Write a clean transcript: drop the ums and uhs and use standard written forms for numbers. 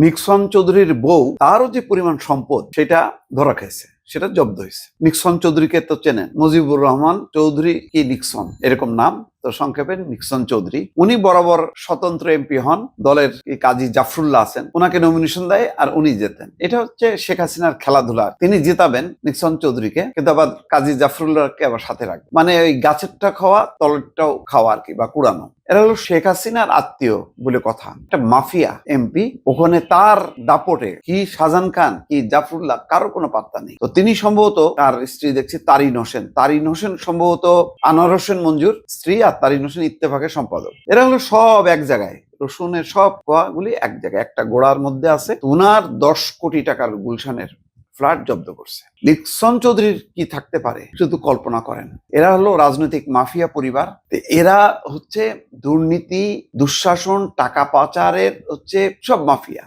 Nixon চৌধুরীর বউ তারও যে পরিমাণ সম্পদ সেটা ধরা খাইছে, সেটা জব্দ হয়েছে। নিক্সন চৌধুরীকে তো চেনেন, মুজিবুর রহমান চৌধুরী কি নিক্সন এরকম নাম, তো সংক্ষেপে নিক্সন চৌধুরী। উনি বরাবর স্বতন্ত্র এমপি হন, দলের কাজী জাফরুল্লাহ আছেন, ওনাকে নমিনেশন দেয় আর উনি জেতেন। এটা হচ্ছে শেখ হাসিনার খেলাধুলা। তিনি জেতাবেন নিক্সন চৌধুরীকে, কিন্তু আবার কাজী জাফরুল্লাহকে আবার সাথে রাখবেন, মানে ওই গাছেরটা খাওয়া তলেরটাও খাওয়া আর কি, বা কুড়ানো। এরা হলো শেখ হাসিনার আত্মীয় বলে কথা, একটা মাফিয়া এমপি। ওখানে তার দাপটে কি শাহজাহান খান কি জাফরুল্লাহ কারো কোনো পাত্তা নেই। তো তিনি সম্ভবত তার স্ত্রী দেখছি তারিন হোসেন সম্ভবত আনোয়ার হোসেন মঞ্জুর স্ত্রী, আর তারিন হোসেন ইত্তেফাকের সম্পাদক। এরা হলো সব এক জায়গায়, রসুনের সব কোয়াগুলি এক জায়গায় একটা গোড়ার মধ্যে আছে। উনার 10 কোটি টাকার গুলশানের ফ্ল্যাট জব্দ করছে। নিক্সন চৌধুরীর কি থাকতে পারে শুধু কল্পনা করেন। এরা হলো রাজনৈতিক মাফিয়া পরিবার। এরা হচ্ছে দুর্নীতি, দুঃশাসন, টাকা পাচারের হচ্ছে সব মাফিয়া।